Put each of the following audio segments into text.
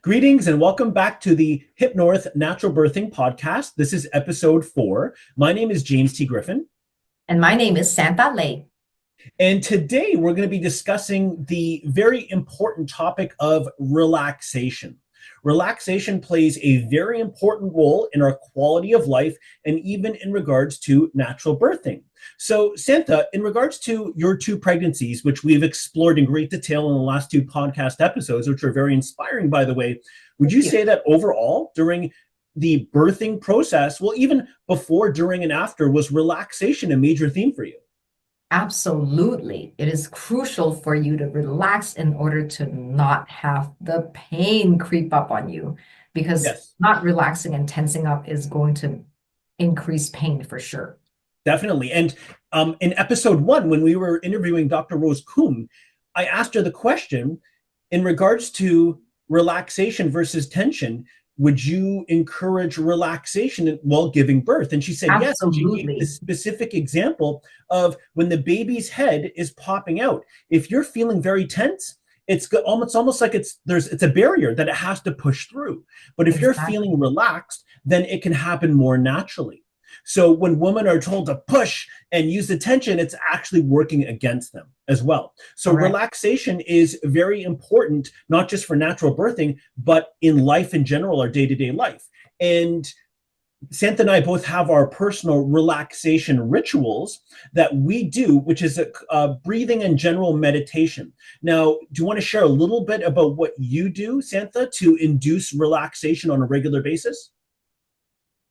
Greetings and welcome back to the Hypnorth Natural Birthing Podcast. This is episode 4. My name is James T. Griffin. And my name is Santha Lei. And today we're going to be discussing the very important topic of relaxation. Relaxation plays a very important role in our quality of life and even in regards to natural birthing. So, Santha, in regards to your 2 pregnancies, which we've explored in great detail in the last 2 podcast episodes, which are very inspiring, by the way, would you say that overall, during the birthing process, well, even before, during, and after, was relaxation a major theme for you? Absolutely. It is crucial for you to relax in order to not have the pain creep up on you, because Yes. not relaxing and tensing up is going to increase pain for sure. Definitely. And in episode 1, when we were interviewing Dr. Rose Kuhn, I asked her the question in regards to relaxation versus tension. Would you encourage relaxation while giving birth? And she said yes. And she gave Absolutely. the specific example of when the baby's head is popping out. If you're feeling very tense, it's almost like it's a barrier that it has to push through. But if you're Exactly. feeling relaxed, then it can happen more naturally. So when women are told to push and use the tension, it's actually working against them as well. So Correct. relaxation is very important, not just for natural birthing, but in life in general, our day-to-day life. And Santha and I both have our personal relaxation rituals that we do, which is a breathing and general meditation. Now, do you want to share a little bit about what you do, Santha, to induce relaxation on a regular basis?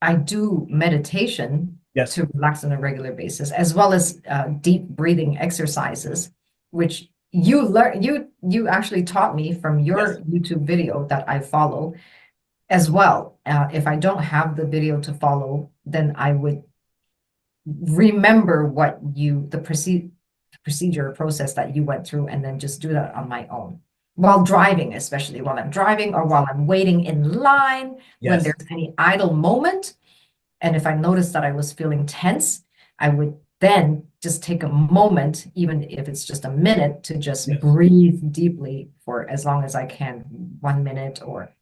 I do meditation Yes. to relax on a regular basis, as well as deep breathing exercises, which you actually taught me from your Yes. YouTube video that I follow as well. If I don't have the video to follow, then I would remember the procedure process that you went through, and then just do that on my own. While driving, especially while I'm driving or while I'm waiting in line, when Yes. there's any idle moment. And if I noticed that I was feeling tense, I would then just take a moment, even if it's just a minute, to just Yes. breathe deeply for as long as I can, 1 minute or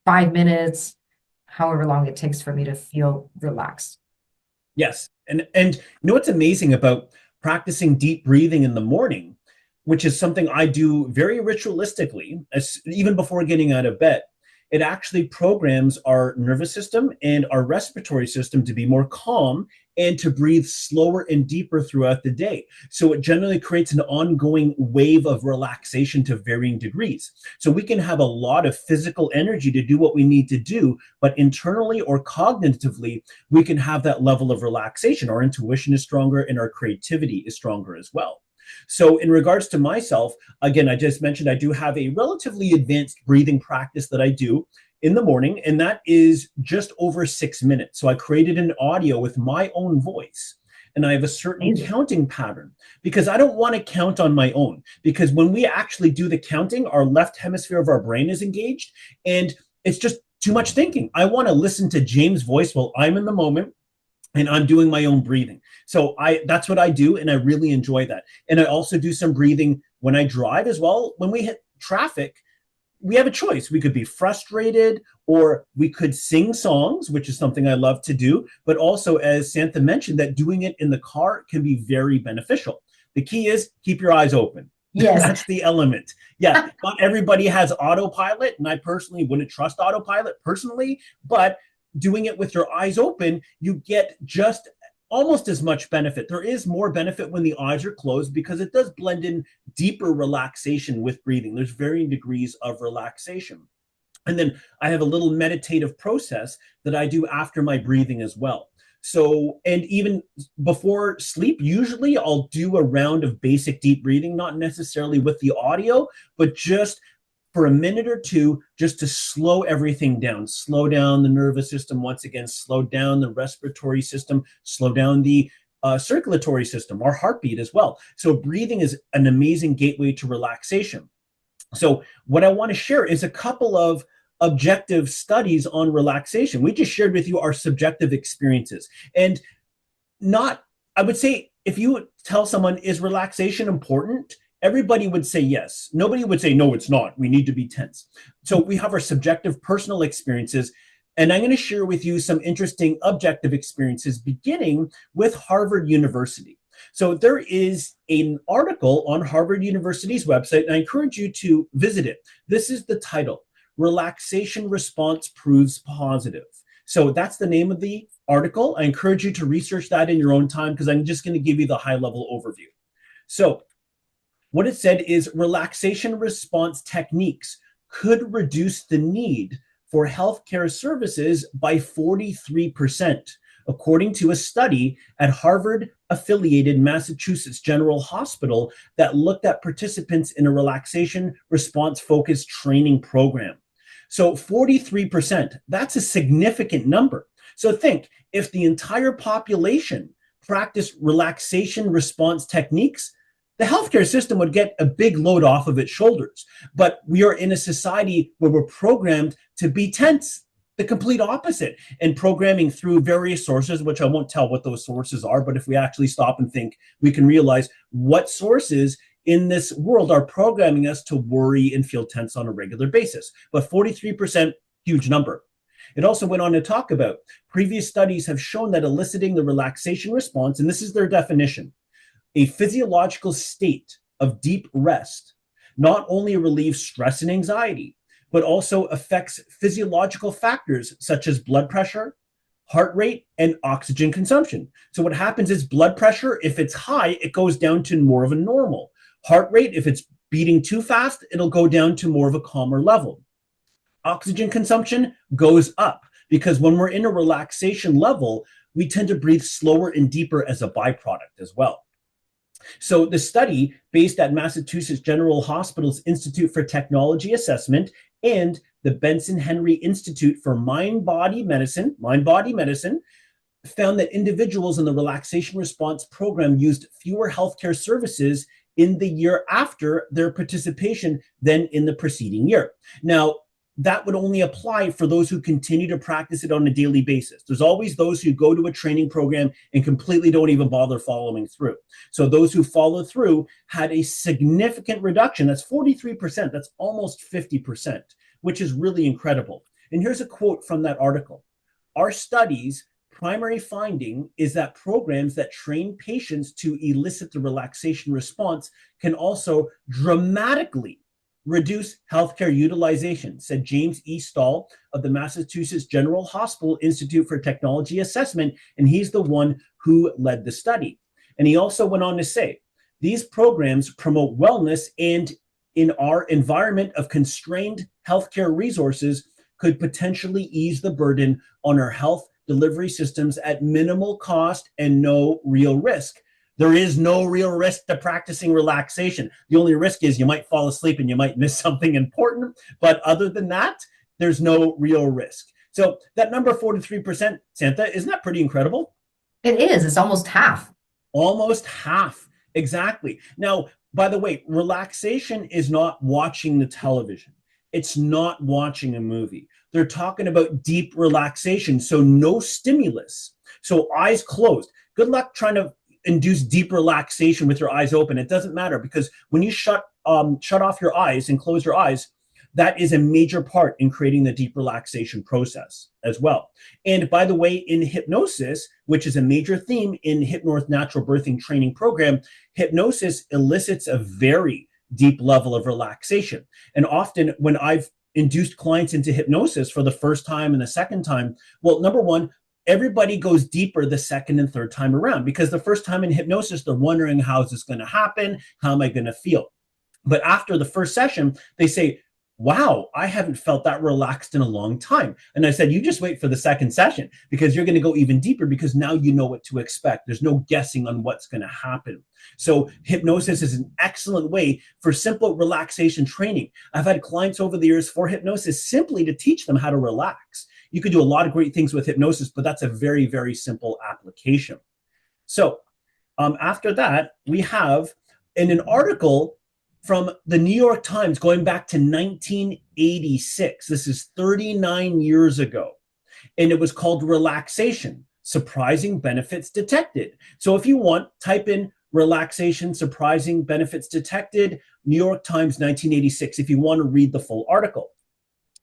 5 minutes, however long it takes for me to feel relaxed. Yes. And you know what's amazing about practicing deep breathing in the morning, which is something I do very ritualistically, even before getting out of bed. It actually programs our nervous system and our respiratory system to be more calm and to breathe slower and deeper throughout the day. So it generally creates an ongoing wave of relaxation to varying degrees. So we can have a lot of physical energy to do what we need to do, but internally or cognitively, we can have that level of relaxation. Our intuition is stronger and our creativity is stronger as well. So in regards to myself, again, I just mentioned I do have a relatively advanced breathing practice that I do in the morning, and that is just over 6 minutes. So I created an audio with my own voice, and I have a certain Amazing. counting pattern because I don't want to count on my own. Because when we actually do the counting, our left hemisphere of our brain is engaged, and it's just too much thinking. I want to listen to James' voice while I'm in the moment and I'm doing my own breathing. So that's what I do, and I really enjoy that. And I also do some breathing when I drive as well. When we hit traffic, we have a choice. We could be frustrated, or we could sing songs, which is something I love to do. But also, as Santha mentioned, that doing it in the car can be very beneficial. The key is keep your eyes open. Yes. That's the element. Yeah, not everybody has autopilot, and I personally wouldn't trust autopilot personally, but doing it with your eyes open, you get just almost as much benefit. There is more benefit when the eyes are closed because it does blend in deeper relaxation with breathing. There's varying degrees of relaxation. And then I have a little meditative process that I do after my breathing as well. So, and even before sleep, usually I'll do a round of basic deep breathing, not necessarily with the audio, but just for a minute or two, just to slow everything down, slow down the nervous system once again, slow down the respiratory system, slow down the circulatory system, our heartbeat as well. So breathing is an amazing gateway to relaxation. So what I want to share is a couple of objective studies on relaxation. We just shared with you our subjective experiences. And I would say, if you tell someone, is relaxation important? everybody would say yes. Nobody would say, no, it's not. We need to be tense. So we have our subjective personal experiences. And I'm going to share with you some interesting objective experiences, beginning with Harvard University. So there is an article on Harvard University's website, and I encourage you to visit it. This is the title, Relaxation Response Proves Positive. So that's the name of the article. I encourage you to research that in your own time, because I'm just going to give you the high-level overview. So what it said is relaxation response techniques could reduce the need for healthcare services by 43%, according to a study at Harvard-affiliated Massachusetts General Hospital that looked at participants in a relaxation response-focused training program. So 43%, that's a significant number. So think, if the entire population practiced relaxation response techniques, the healthcare system would get a big load off of its shoulders. But we are in a society where we're programmed to be tense, the complete opposite, and programming through various sources, which I won't tell what those sources are, but if we actually stop and think, we can realize what sources in this world are programming us to worry and feel tense on a regular basis. But 43%, huge number. It also went on to talk about previous studies have shown that eliciting the relaxation response, and this is their definition, a physiological state of deep rest, not only relieves stress and anxiety, but also affects physiological factors such as blood pressure, heart rate, and oxygen consumption. So what happens is blood pressure, if it's high, it goes down to more of a normal. Heart rate, if it's beating too fast, it'll go down to more of a calmer level. Oxygen consumption goes up because when we're in a relaxation level, we tend to breathe slower and deeper as a byproduct as well. So the study, based at Massachusetts General Hospital's Institute for Technology Assessment and the Benson Henry Institute for Mind-Body Medicine, found that individuals in the relaxation response program used fewer healthcare services in the year after their participation than in the preceding year. Now, that would only apply for those who continue to practice it on a daily basis. There's always those who go to a training program and completely don't even bother following through. So those who follow through had a significant reduction. That's 43%. That's almost 50%, which is really incredible. And here's a quote from that article. Our study's primary finding is that programs that train patients to elicit the relaxation response can also dramatically reduce healthcare utilization, said James E. Stahl of the Massachusetts General Hospital Institute for Technology Assessment, and he's the one who led the study. And he also went on to say, these programs promote wellness and in our environment of constrained healthcare resources could potentially ease the burden on our health delivery systems at minimal cost and no real risk. There is no real risk to practicing relaxation. The only risk is you might fall asleep and you might miss something important. But other than that, there's no real risk. So that number 43%, Santha, isn't that pretty incredible? It is. It's almost half. Almost half. Exactly. Now, by the way, relaxation is not watching the television. It's not watching a movie. They're talking about deep relaxation. So no stimulus. So eyes closed. Good luck trying to induce deep relaxation with your eyes open. It doesn't matter, because when you shut off your eyes and close your eyes, that is a major part in creating the deep relaxation process as well. And by the way, in hypnosis, which is a major theme in Hypnorth Natural Birthing Training Program, hypnosis elicits a very deep level of relaxation. And often when I've induced clients into hypnosis for the first time and the second time, well, number one, everybody goes deeper the second and third time around, because the first time in hypnosis, they're wondering, how is this going to happen? How am I going to feel? But after the first session, they say, wow, I haven't felt that relaxed in a long time. And I said, you just wait for the second session, because you're going to go even deeper, because now you know what to expect. There's no guessing on what's going to happen. So hypnosis is an excellent way for simple relaxation training. I've had clients over the years for hypnosis simply to teach them how to relax. You could do a lot of great things with hypnosis, but that's a very, very simple application. So after that, we have in an article from the New York Times going back to 1986. This is 39 years ago. And it was called Relaxation, Surprising Benefits Detected. So if you want, type in Relaxation, surprising benefits detected, New York Times, 1986, if you want to read the full article.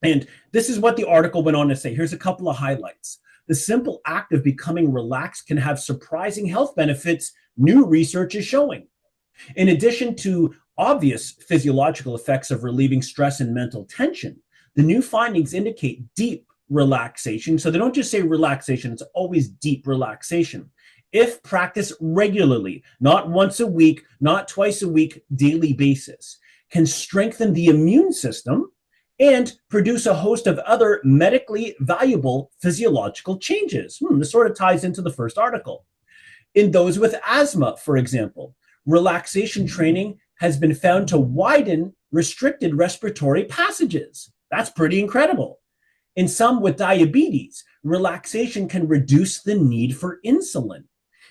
And this is what the article went on to say. Here's a couple of highlights. The simple act of becoming relaxed can have surprising health benefits, new research is showing. In addition to obvious physiological effects of relieving stress and mental tension, the new findings indicate deep relaxation. So they don't just say relaxation, it's always deep relaxation. If practiced regularly, not once a week, not twice a week, daily basis, can strengthen the immune system and produce a host of other medically valuable physiological changes. This sort of ties into the first article. In those with asthma, for example, relaxation training has been found to widen restricted respiratory passages. That's pretty incredible. In some with diabetes, relaxation can reduce the need for insulin.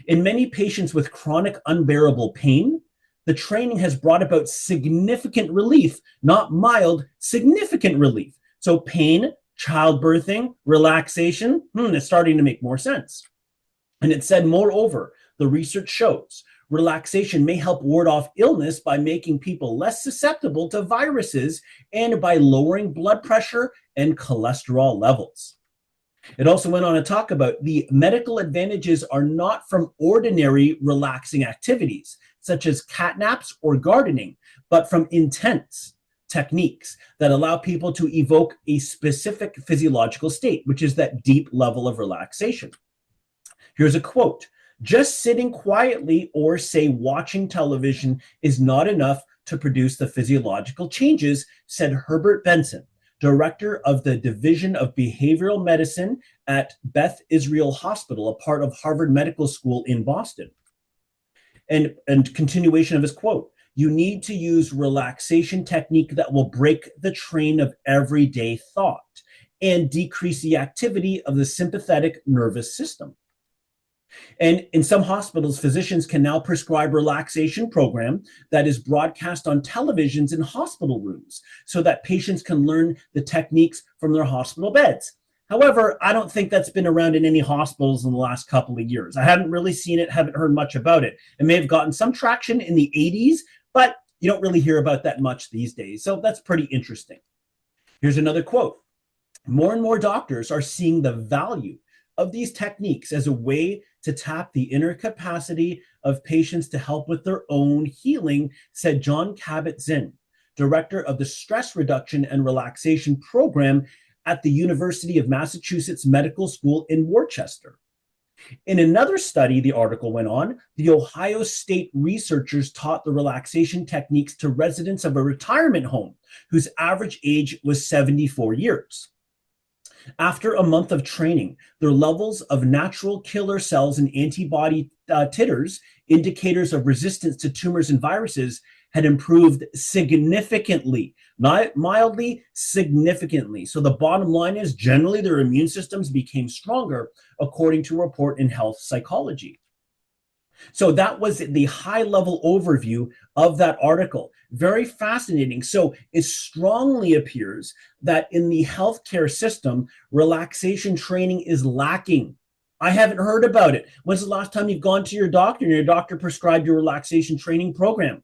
In many patients with chronic unbearable pain, the training has brought about significant relief, not mild, significant relief. So pain, childbirthing, relaxation, it's starting to make more sense. And it said, moreover, the research shows relaxation may help ward off illness by making people less susceptible to viruses and by lowering blood pressure and cholesterol levels. It also went on to talk about the medical advantages are not from ordinary relaxing activities, such as cat naps or gardening, but from intense techniques that allow people to evoke a specific physiological state, which is that deep level of relaxation. Here's a quote. Just sitting quietly or, say, watching television is not enough to produce the physiological changes, said Herbert Benson, director of the Division of Behavioral Medicine at Beth Israel Hospital, a part of Harvard Medical School in Boston. And continuation of his quote, you need to use relaxation technique that will break the train of everyday thought and decrease the activity of the sympathetic nervous system. And in some hospitals, physicians can now prescribe relaxation program that is broadcast on televisions in hospital rooms so that patients can learn the techniques from their hospital beds. However, I don't think that's been around in any hospitals in the last couple of years. I haven't really seen it, haven't heard much about it. It may have gotten some traction in the 80s, but you don't really hear about that much these days. So that's pretty interesting. Here's another quote. More and more doctors are seeing the value of these techniques as a way to tap the inner capacity of patients to help with their own healing, said John Kabat-Zinn, director of the Stress Reduction and Relaxation Program at the University of Massachusetts Medical School in Worcester. In another study, the article went on, the Ohio State researchers taught the relaxation techniques to residents of a retirement home whose average age was 74 years. After a month of training, their levels of natural killer cells and antibody titers, indicators of resistance to tumors and viruses, had improved significantly, not mildly, significantly. So the bottom line is generally their immune systems became stronger, according to a report in Health Psychology. So that was the high-level overview of that article. Very fascinating. So it strongly appears that in the healthcare system, relaxation training is lacking. I haven't heard about it. When's the last time you've gone to your doctor and your doctor prescribed your relaxation training program?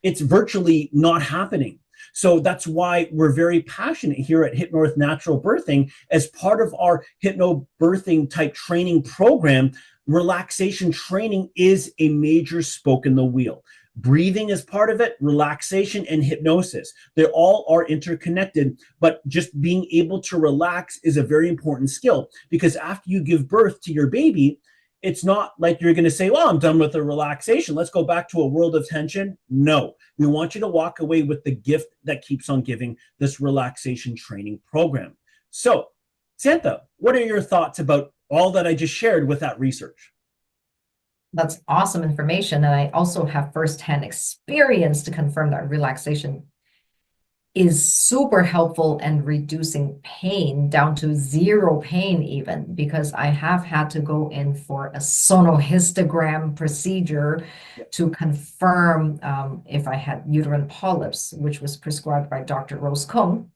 It's virtually not happening. So that's why we're very passionate here at Hypnorth Natural Birthing. As part of our hypnobirthing type training program, relaxation training is a major spoke in the wheel. Breathing is part of it, relaxation and hypnosis. They all are interconnected, but just being able to relax is a very important skill, because after you give birth to your baby, it's not like you're going to say, well, I'm done with the relaxation. Let's go back to a world of tension. No, we want you to walk away with the gift that keeps on giving, this relaxation training program. So, Santha, what are your thoughts about all that I just shared with that research? That's awesome information. And I also have firsthand experience to confirm that relaxation is super helpful and reducing pain down to zero pain even, because I have had to go in for a sonohystogram procedure to confirm if I had uterine polyps, which was prescribed by Dr. Rose Cohn.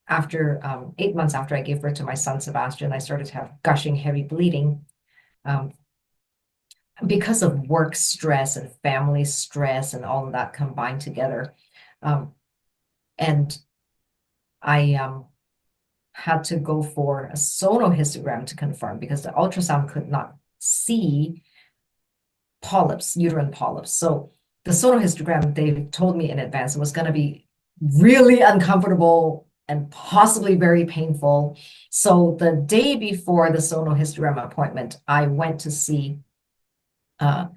After 8 months after I gave birth to my son, Sebastian, I started to have gushing heavy bleeding. because of work stress and family stress and all of that combined together. And I had to go for a sonohystogram to confirm because the ultrasound could not see polyps, uterine polyps. So the sonohystogram, they told me in advance, it was going to be really uncomfortable and possibly very painful. So the day before the sonohystogram appointment, I went to see a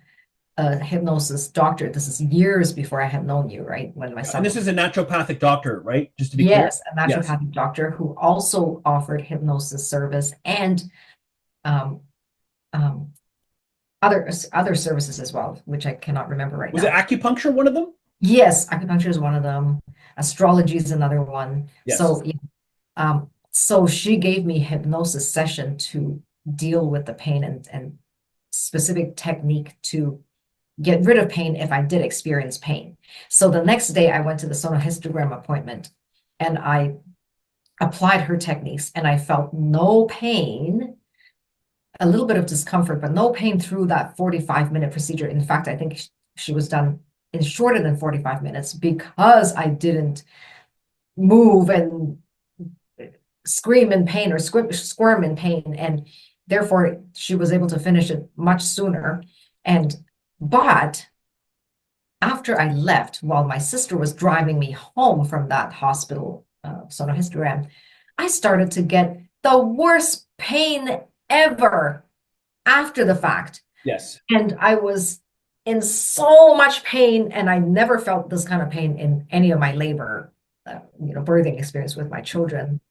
hypnosis doctor. This is years before I had known you, right? When my son And this is a naturopathic doctor, right? Just to be yes, clear. a naturopathic doctor who also offered hypnosis service and um, um, other services as well, which I cannot remember right Was now. it acupuncture one of them? Yes, acupuncture is one of them. Astrology is another one. Yes. So she gave me hypnosis session to deal with the pain and specific technique to get rid of pain if I did experience pain. So the next day I went to the sonohystogram appointment and I applied her techniques and I felt no pain, a little bit of discomfort, but no pain through that 45-minute procedure. In fact, I think she was done in shorter than 45 minutes because I didn't move and scream in pain or squirm in pain. And therefore, she was able to finish it much sooner. But after I left, while my sister was driving me home from that hospital sonohystogram, I started to get the worst pain ever after the fact. Yes. And I was in so much pain, and I never felt this kind of pain in any of my labor, birthing experience with my children,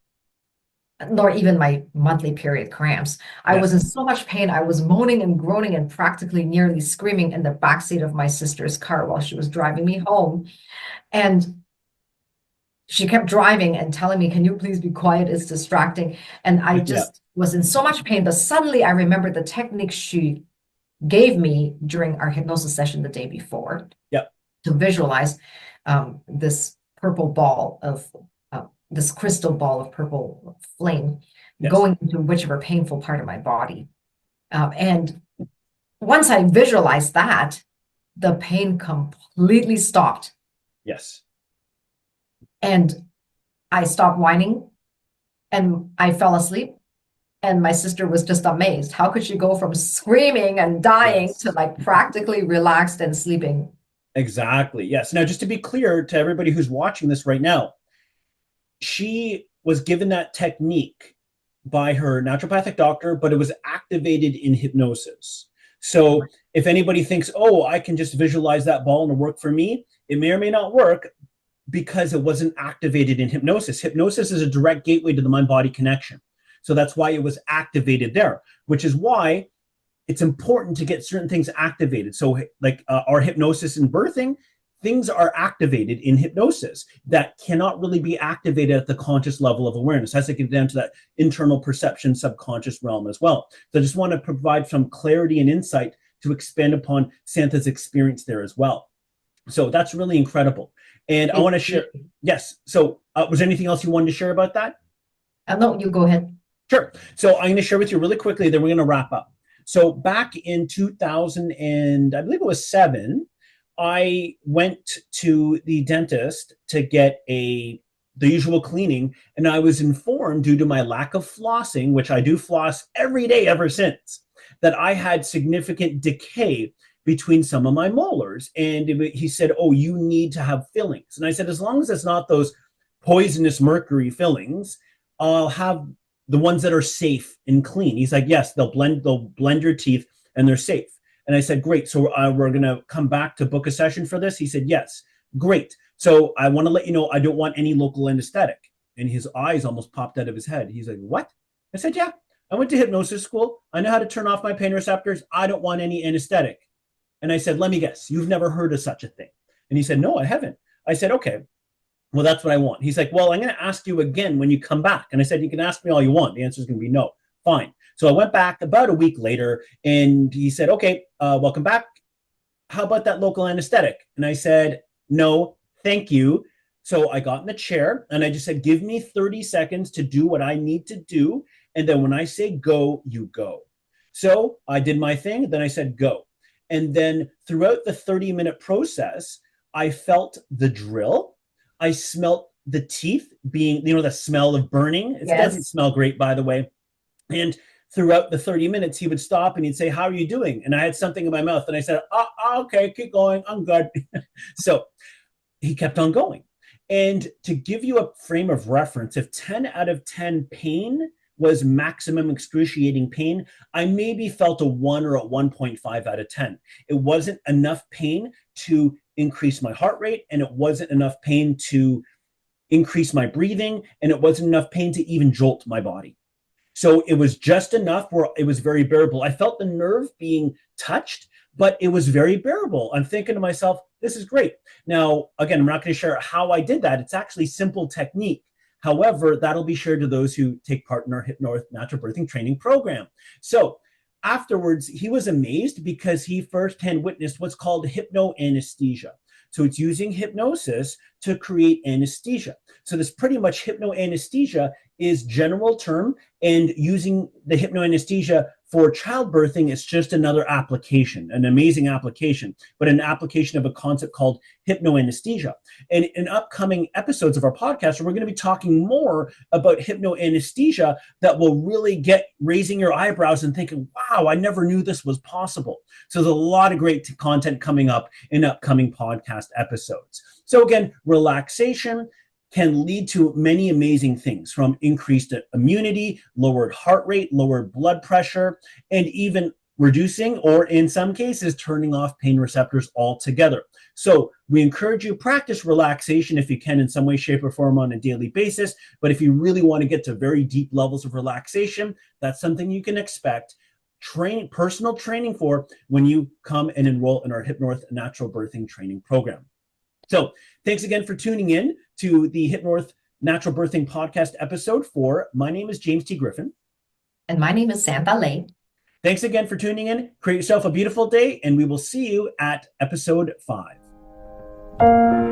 nor even my monthly period cramps. I was in so much pain. I was moaning and groaning and practically nearly screaming in the backseat of my sister's car while she was driving me home. And she kept driving and telling me, can you please be quiet? It's distracting. And I just was in so much pain. But suddenly I remembered the technique she gave me during our hypnosis session the day before to visualize this purple ball of this crystal ball of purple flame going into whichever painful part of my body. And once I visualized that, the pain completely stopped. Yes. And I stopped whining and I fell asleep. And my sister was just amazed. How could she go from screaming and dying to like practically relaxed and sleeping? Exactly. Yes. Now, just to be clear to everybody who's watching this right now, she was given that technique by her naturopathic doctor, but it was activated in hypnosis. So if anybody thinks, oh, I can just visualize that ball and it'll work for me, it may or may not work because it wasn't activated in hypnosis. Hypnosis is a direct gateway to the mind-body connection. So that's why it was activated there, which is why it's important to get certain things activated. So like our hypnosis in birthing, things are activated in hypnosis that cannot really be activated at the conscious level of awareness. It has to get down to that internal perception, subconscious realm as well. So I just want to provide some clarity and insight to expand upon Santha's experience there as well. So that's really incredible. And I want to share. Yes. So was there anything else you wanted to share about that? No, you go ahead. Sure. So I'm going to share with you really quickly, then we're going to wrap up. So back in 2000 and I believe it was 7, I went to the dentist to get the usual cleaning, and I was informed, due to my lack of flossing, which I do floss every day ever since, that I had significant decay between some of my molars. And he said, oh, you need to have fillings. And I said, as long as it's not those poisonous mercury fillings, I'll have the ones that are safe and clean. He's like, yes, they'll blend your teeth and they're safe. And I said, great. So we're going to come back to book a session for this. He said, yes, great. So I want to let you know, I don't want any local anesthetic. And his eyes almost popped out of his head. He's like, what? I said, yeah, I went to hypnosis school. I know how to turn off my pain receptors. I don't want any anesthetic. And I said, let me guess, you've never heard of such a thing. And he said, no, I haven't. I said, okay, well, that's what I want. He's like, well, I'm going to ask you again when you come back. And I said, you can ask me all you want. The answer is going to be no. Fine. So I went back about a week later and he said, okay, welcome back. How about that local anesthetic? And I said, no, thank you. So I got in the chair and I just said, give me 30 seconds to do what I need to do. And then when I say go, you go. So I did my thing. Then I said, go. And then throughout the 30-minute process, I felt the drill. I smelt the teeth being, the smell of burning. It doesn't smell great, by the way. And throughout the 30 minutes, he would stop and he'd say, "How are you doing?" And I had something in my mouth and I said, "Okay, keep going. I'm good." So he kept on going. And to give you a frame of reference, if 10 out of 10 pain was maximum excruciating pain, I maybe felt a 1 or a 1.5 out of 10. It wasn't enough pain to increase my heart rate, and it wasn't enough pain to increase my breathing, and it wasn't enough pain to even jolt my body. So it was just enough where it was very bearable. I felt the nerve being touched, but it was very bearable. I'm thinking to myself, this is great. Now, again, I'm not going to share how I did that. It's actually simple technique. However, that'll be shared to those who take part in our Hypnorth Natural Birthing Training Program. So afterwards, he was amazed because he firsthand witnessed what's called hypnoanesthesia. So it's using hypnosis to create anesthesia. So this pretty much hypnoanesthesia is general term, and using the hypnoanesthesia for childbirthing is just another application, an amazing application, but an application of a concept called hypnoanesthesia. And in upcoming episodes of our podcast, we're going to be talking more about hypnoanesthesia that will really get raising your eyebrows and thinking, wow, I never knew this was possible. So there's a lot of great content coming up in upcoming podcast episodes. So again, relaxation can lead to many amazing things, from increased immunity, lowered heart rate, lowered blood pressure, and even reducing, or in some cases, turning off pain receptors altogether. So we encourage you to practice relaxation if you can in some way, shape, or form on a daily basis. But if you really want to get to very deep levels of relaxation, that's something you can expect personal training for when you come and enroll in our Hypnorth Natural Birthing Training Program. So thanks again for tuning in to the Hypnorth Natural Birthing Podcast episode 4. My name is James T. Griffin. And my name is Santha Lay. Thanks again for tuning in. Create yourself a beautiful day, and we will see you at episode 5.